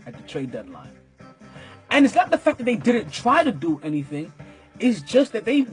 at the trade deadline. And it's not the fact that they didn't try to do anything, it's just that they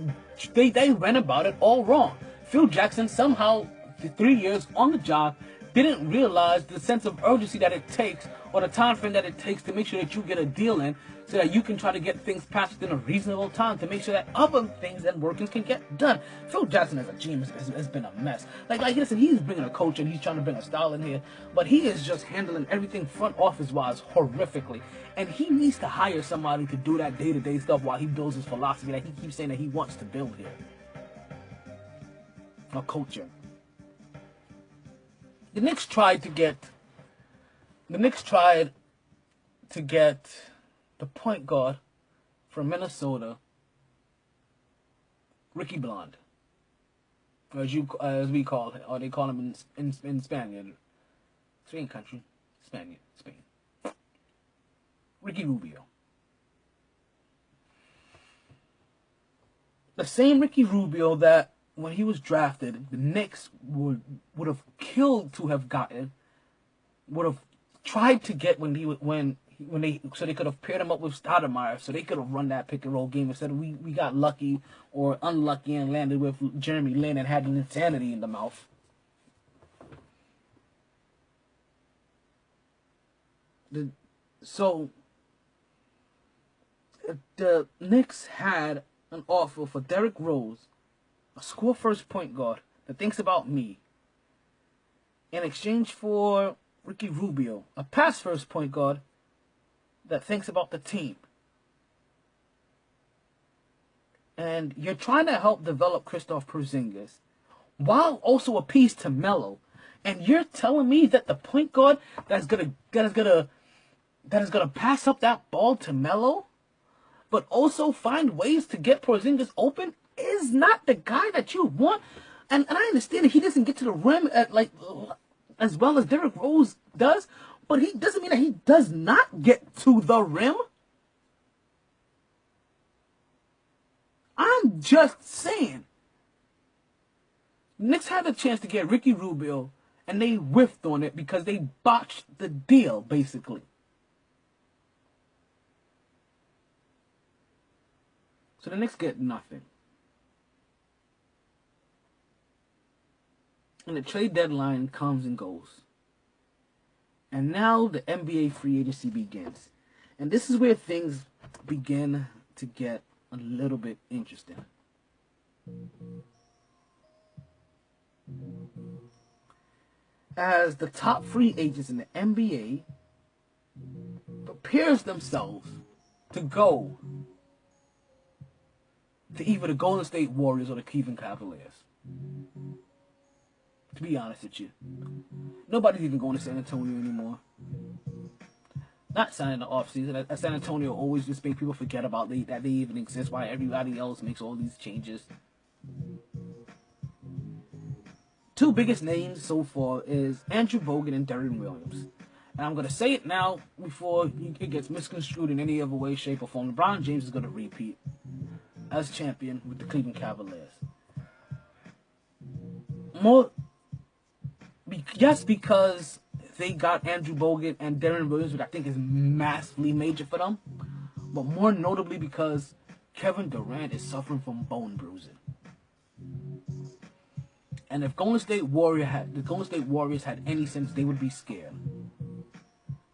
ran about it all wrong. Phil Jackson somehow, for 3 years on the job, didn't realize the sense of urgency that it takes or the time frame that it takes to make sure that you get a deal in, so that you can try to get things passed within a reasonable time to make sure that other things and workings can get done. Phil Jackson as a GM has been a mess. Like listen, he's bringing a coach and he's trying to bring a style in here, but he is just handling everything front office wise horrifically. And he needs to hire somebody to do that day-to-day stuff while he builds his philosophy that he keeps saying that he wants to build here. A culture. The Knicks tried to get the point guard from Minnesota, Ricky Blonde, as we call him, or they call him in Spaniard, Spain country, Spain. Ricky Rubio. The same Ricky Rubio that when he was drafted, the Knicks would have killed to have gotten, would have tried to get when they could have paired him up with Stoudemire, so they could have run that pick and roll game instead of we got lucky or unlucky and landed with Jeremy Lin and had an insanity in the mouth. The Knicks had an offer for Derrick Rose, a score-first point guard that thinks about me, in exchange for Ricky Rubio, a pass-first point guard that thinks about the team. And you're trying to help develop Kristaps Porzingis while also a piece to Melo. And you're telling me that the point guard that is gonna pass up that ball to Melo, but also find ways to get Porzingis open, is not the guy that you want. And I understand that he doesn't get to the rim as well as Derrick Rose does, but he doesn't mean that he does not get to the rim. I'm just saying. Knicks had a chance to get Ricky Rubio, and they whiffed on it because they botched the deal, basically. So the Knicks get nothing. And the trade deadline comes and goes. And now the NBA free agency begins. And this is where things begin to get a little bit interesting. As the top free agents in the NBA prepares themselves to go to either the Golden State Warriors or the Cleveland Cavaliers. To be honest with you, nobody's even going to San Antonio anymore. Not signing the offseason. San Antonio always just make people forget about that they even exist, while everybody else makes all these changes. Two biggest names so far is Andrew Bogut and Deron Williams. And I'm going to say it now before it gets misconstrued in any other way, shape, or form. LeBron James is going to repeat as champion with the Cleveland Cavaliers. Yes, because they got Andrew Bogut and Deron Williams, which I think is massively major for them. But more notably because Kevin Durant is suffering from bone bruising. And if the Golden State Warriors had any sense, they would be scared.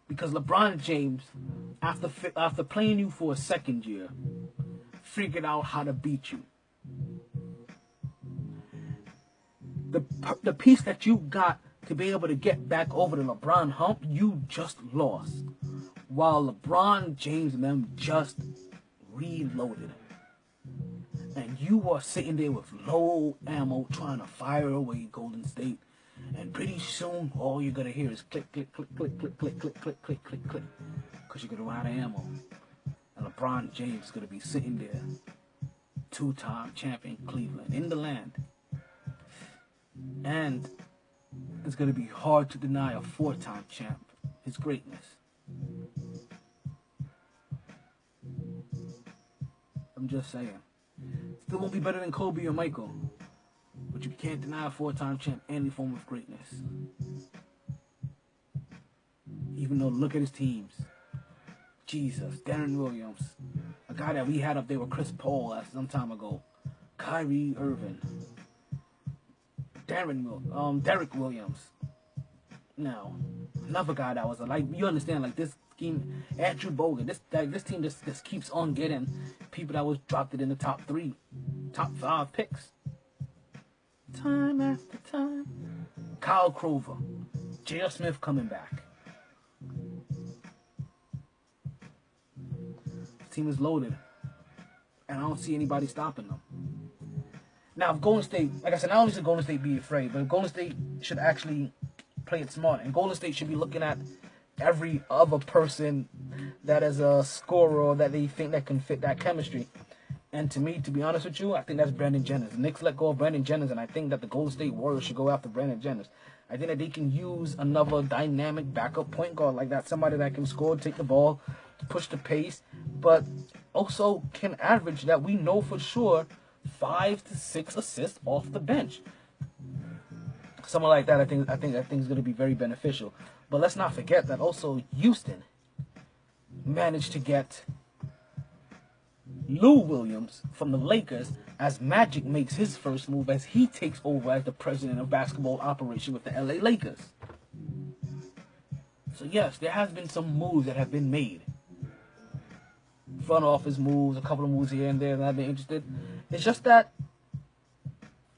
Because LeBron James, after playing you for a second year, figured out how to beat you. The piece that you got to be able to get back over the LeBron hump, you just lost. While LeBron James and them just reloaded. And you are sitting there with low ammo trying to fire away Golden State. And pretty soon, all you're going to hear is click, click, click, click, click, click, click, click, click, click, click. Because you're going to run out of ammo. And LeBron James is going to be sitting there, two-time champion Cleveland, in the land. And it's going to be hard to deny a four-time champ his greatness. I'm just saying. Still won't be better than Kobe or Michael. But you can't deny a four-time champ any form of greatness. Even though, look at his teams. Jesus, Deron Williams. A guy that we had up there with Chris Paul some time ago. Kyrie Irving. Derrick Williams. Now, another guy that was like, you understand, like this scheme, Andrew Bogut. This team just keeps on getting people that was dropped in the top 3, top 5 picks. Time after time. Kyle Krover, J.R. Smith coming back. This team is loaded, and I don't see anybody stopping them. Now, if Golden State, like I said, not only should Golden State be afraid, but Golden State should actually play it smart. And Golden State should be looking at every other person that is a scorer that they think that can fit that chemistry. And to me, to be honest with you, I think that's Brandon Jennings. The Knicks let go of Brandon Jennings, and I think that the Golden State Warriors should go after Brandon Jennings. I think that they can use another dynamic backup point guard like that, somebody that can score, take the ball, push the pace, but also can average that we know for sure 5 to 6 assists off the bench. Someone like that, I think that thing's going to be very beneficial. But let's not forget that also Houston managed to get Lou Williams from the Lakers as Magic makes his first move as he takes over as the president of basketball operation with the LA Lakers. So yes, there has been some moves that have been made. Front office moves, a couple of moves here and there that I've been interested. It's just that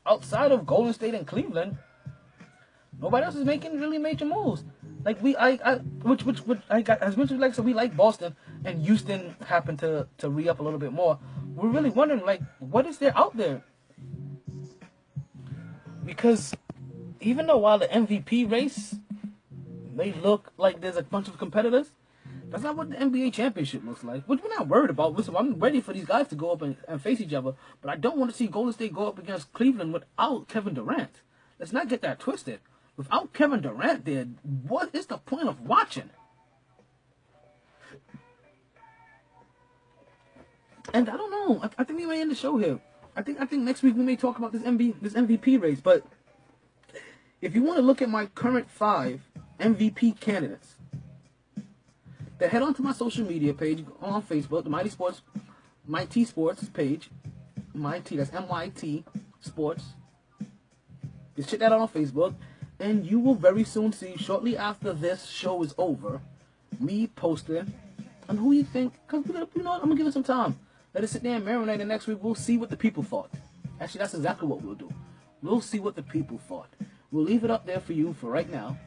outside of Golden State and Cleveland, nobody else is making really major moves. Like as mentioned, like so, we like Boston and Houston happened to re-up a little bit more. We're really wondering, like, what is there out there? Because even though while the MVP race may look like there's a bunch of competitors, that's not what the NBA championship looks like. Which we're not worried about. Listen, I'm ready for these guys to go up and face each other, but I don't want to see Golden State go up against Cleveland without Kevin Durant. Let's not get that twisted. Without Kevin Durant there, what is the point of watching? And I don't know. I think we may end the show here. I think next week we may talk about this MVP race. But if you want to look at my current 5 MVP candidates, then head on to my social media page on Facebook, the MyT Sports page. MyT, that's MYT Sports. Just check that out on Facebook. And you will very soon see, shortly after this show is over, me posting on who you think, because I'm going to give it some time. Let it sit there and marinate, and next week we'll see what the people thought. Actually, that's exactly what we'll do. We'll see what the people thought. We'll leave it up there for you for right now.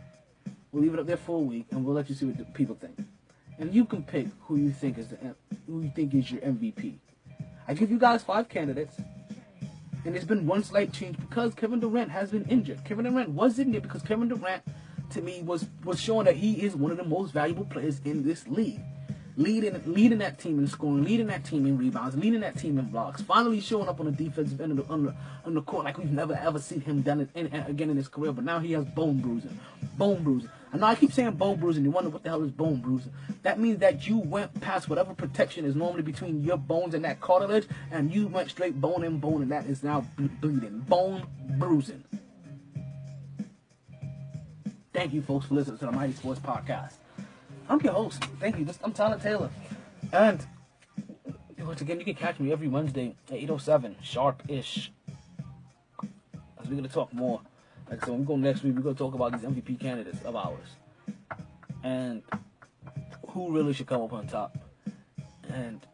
We'll leave it up there for a week, and we'll let you see what the people think. And you can pick who you think is your MVP. I give you guys 5 candidates. And there's been one slight change because Kevin Durant has been injured. Kevin Durant was in there because Kevin Durant, to me, was showing that he is one of the most valuable players in this league. Leading that team in scoring, leading that team in rebounds, leading that team in blocks. Finally showing up on the defensive end of on the court like we've never ever seen him done it again in his career. But now he has bone bruising. Bone bruising. I know I keep saying bone bruising. You wonder what the hell is bone bruising. That means that you went past whatever protection is normally between your bones and that cartilage, and you went straight bone in bone, and that is now bleeding. Bone bruising. Thank you, folks, for listening to the MyT Sports Podcast. I'm your host. Thank you. I'm Tyler Taylor. And once again, you can catch me every Wednesday at 8:07, sharp-ish. Because we're going to talk more. Like, so when we go next week, we're going to talk about these MVP candidates of ours. And who really should come up on top. And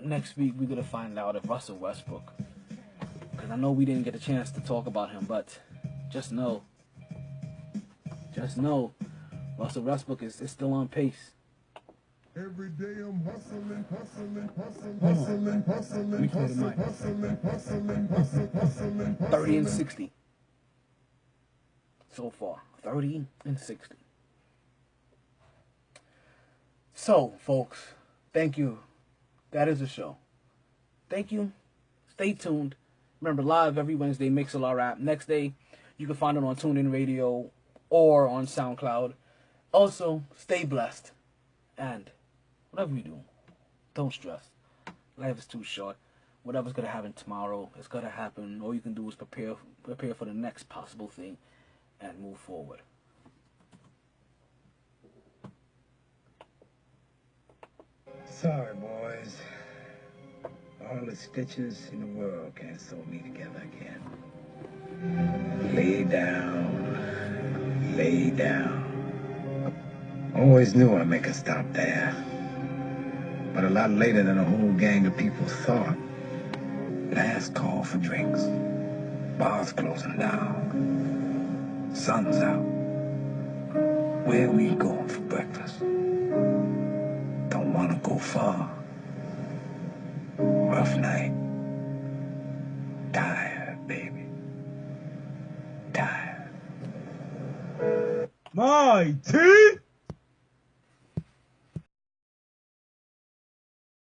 next week, we're going to find out if Russell Westbrook. Because I know we didn't get a chance to talk about him, but just know. Russell Westbrook is still on pace. Every day I'm hustling. We call it Mike. 30 and 60. So far. 30 and 60. So, folks, thank you. That is the show. Thank you. Stay tuned. Remember, live every Wednesday, Mixlr app. Next day, you can find it on TuneIn Radio or on SoundCloud. Also, stay blessed. And whatever you do, don't stress. Life is too short. Whatever's going to happen tomorrow, it's going to happen. All you can do is prepare for the next possible thing and move forward. Sorry, boys. All the stitches in the world can't sew me together again. Lay down. lay down. Always knew I'd make a stop there. But a lot later than a whole gang of people thought. Last call for drinks. Bars closing down. Sun's out. Where we going for breakfast? Don't wanna go far. Rough night. Tired, baby. Tired. MyT.